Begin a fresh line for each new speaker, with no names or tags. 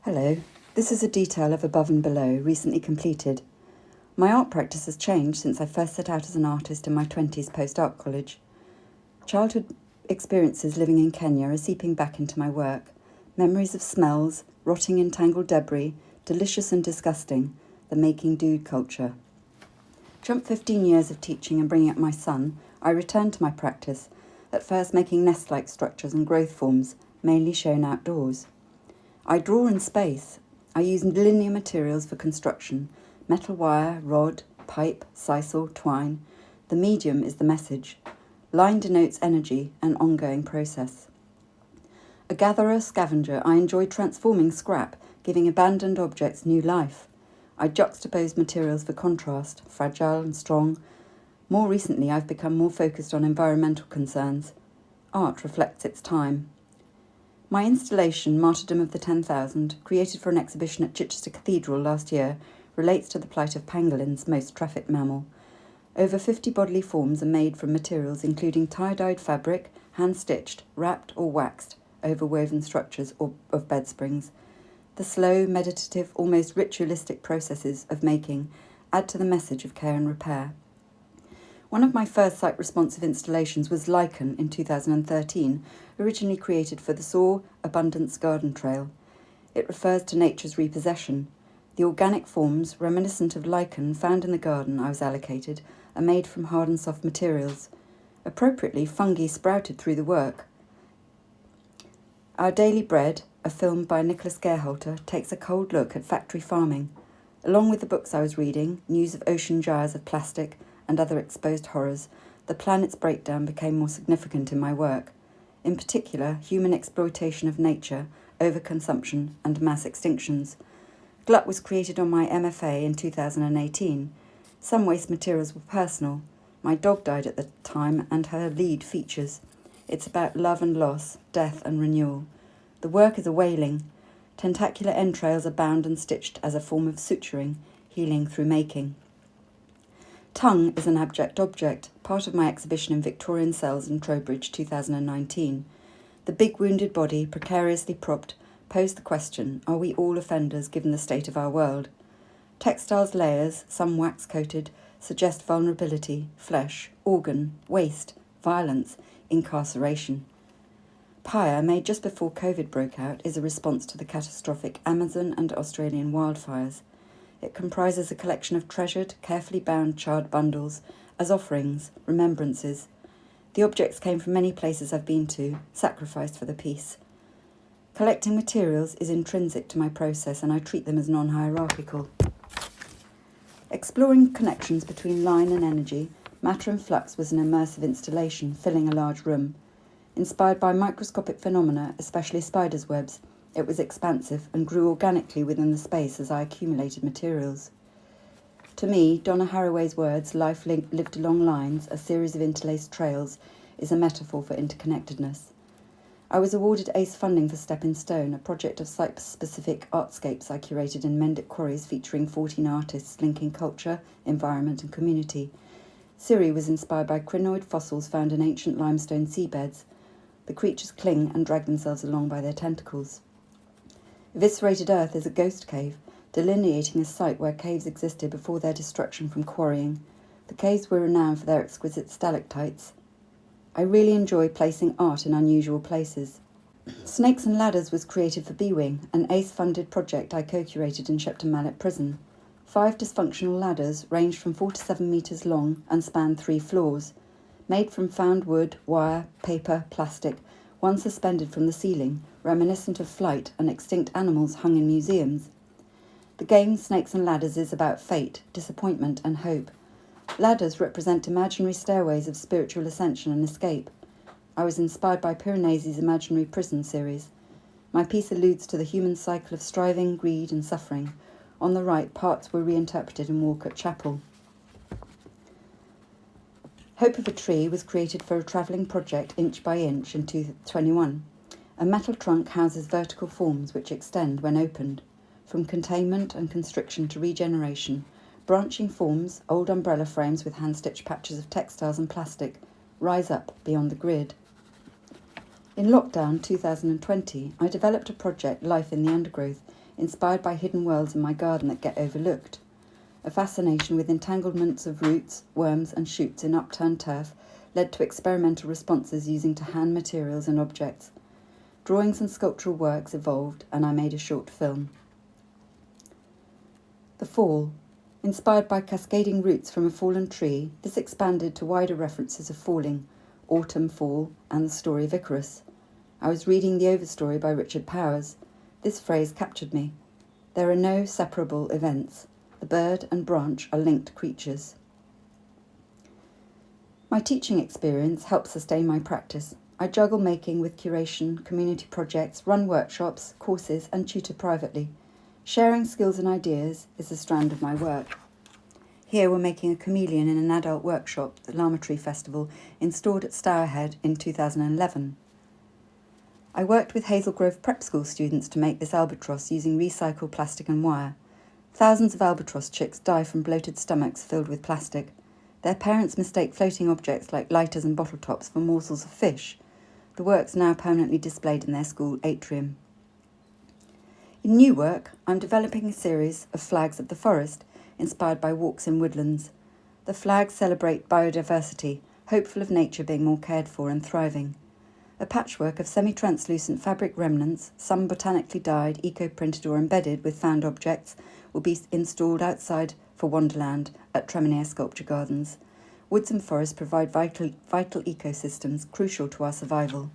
Hello, this is a detail of Above and Below, recently completed. My art practice has changed since I first set out as an artist in my 20s post-art college. Childhood experiences living in Kenya are seeping back into my work. Memories of smells, rotting entangled debris, delicious and disgusting, the making do culture. Jump 15 years of teaching and bringing up my son, I returned to my practice, at first making nest-like structures and growth forms, mainly shown outdoors. I draw in space. I use linear materials for construction, metal wire, rod, pipe, sisal, twine. The medium is the message. Line denotes energy, an ongoing process. A gatherer-scavenger, I enjoy transforming scrap, giving abandoned objects new life. I juxtapose materials for contrast, fragile and strong. More recently, I've become more focused on environmental concerns. Art reflects its time. My installation, Martyrdom of the 10,000, created for an exhibition at Chichester Cathedral last year, relates to the plight of pangolins, most trafficked mammal. Over 50 bodily forms are made from materials including tie-dyed fabric, hand-stitched, wrapped or waxed over woven structures of bed springs. The slow, meditative, almost ritualistic processes of making add to the message of care and repair. One of my first site-responsive installations was Lichen in 2013, originally created for the Saw Abundance Garden Trail. It refers to nature's repossession. The organic forms, reminiscent of lichen found in the garden I was allocated, are made from hard and soft materials. Appropriately, fungi sprouted through the work. Our Daily Bread, a film by Nicholas Gerholter, takes a cold look at factory farming. Along with the books I was reading, news of ocean gyres of plastic, and other exposed horrors, the planet's breakdown became more significant in my work. In particular, human exploitation of nature, overconsumption, and mass extinctions. Glut was created on my MFA in 2018. Some waste materials were personal. My dog died at the time, and her lead features. It's about love and loss, death and renewal. The work is a wailing. Tentacular entrails are bound and stitched as a form of suturing, healing through making. Tongue is an abject object, part of my exhibition in Victorian Cells in Trowbridge 2019. The big wounded body, precariously propped, posed the question, are we all offenders given the state of our world? Textiles layers, some wax-coated, suggest vulnerability, flesh, organ, waste, violence, incarceration. Pyre, made just before COVID broke out, is a response to the catastrophic Amazon and Australian wildfires. It comprises a collection of treasured, carefully bound charred bundles as offerings, remembrances. The objects came from many places I've been to, sacrificed for the peace. Collecting materials is intrinsic to my process and I treat them as non-hierarchical. Exploring connections between line and energy, Matter and Flux was an immersive installation filling a large room. Inspired by microscopic phenomena, especially spiders' webs, it was expansive and grew organically within the space as I accumulated materials. To me, Donna Haraway's words, life lived along lines, a series of interlaced trails, is a metaphor for interconnectedness. I was awarded ACE funding for Stepping Stone, a project of site-specific artscapes I curated in Mendip Quarries featuring 14 artists linking culture, environment and community. Siri was inspired by crinoid fossils found in ancient limestone seabeds. The creatures cling and drag themselves along by their tentacles. Eviscerated Earth is a ghost cave, delineating a site where caves existed before their destruction from quarrying. The caves were renowned for their exquisite stalactites. I really enjoy placing art in unusual places. Snakes and Ladders was created for B-Wing, an ACE-funded project I co-curated in Shepton Mallet Prison. 5 dysfunctional ladders ranged from 4 to 7 metres long and spanned 3 floors. Made from found wood, wire, paper, plastic, one suspended from the ceiling, reminiscent of flight and extinct animals hung in museums. The game Snakes and Ladders is about fate, disappointment and hope. Ladders represent imaginary stairways of spiritual ascension and escape. I was inspired by Piranesi's Imaginary Prison series. My piece alludes to the human cycle of striving, greed and suffering. On the right, parts were reinterpreted in Walcott Chapel. Hope of a Tree was created for a travelling project Inch by Inch in 2021. A metal trunk houses vertical forms which extend when opened. From containment and constriction to regeneration, branching forms, old umbrella frames with hand-stitched patches of textiles and plastic, rise up beyond the grid. In lockdown 2020, I developed a project, Life in the Undergrowth, inspired by hidden worlds in my garden that get overlooked. A fascination with entanglements of roots, worms and shoots in upturned turf led to experimental responses using to hand materials and objects. Drawings and sculptural works evolved, and I made a short film. The fall. Inspired by cascading roots from a fallen tree, this expanded to wider references of falling, autumn, fall, and the story of Icarus. I was reading The Overstory by Richard Powers. This phrase captured me. There are no separable events. The bird and branch are linked creatures. My teaching experience helps sustain my practice. I juggle making with curation, community projects, run workshops, courses, and tutor privately. Sharing skills and ideas is a strand of my work. Here we're making a chameleon in an adult workshop at the Llama Tree Festival, installed at Stourhead in 2011. I worked with Hazel Grove Prep School students to make this albatross using recycled plastic and wire. Thousands of albatross chicks die from bloated stomachs filled with plastic. Their parents mistake floating objects like lighters and bottle tops for morsels of fish. The work's now permanently displayed in their school atrium. In new work, I'm developing a series of flags of the forest, inspired by walks in woodlands. The flags celebrate biodiversity, hopeful of nature being more cared for and thriving. A patchwork of semi-translucent fabric remnants, some botanically dyed, eco-printed or embedded with found objects, will be installed outside for Wonderland at Treminier Sculpture Gardens. Woods and forests provide vital ecosystems crucial to our survival.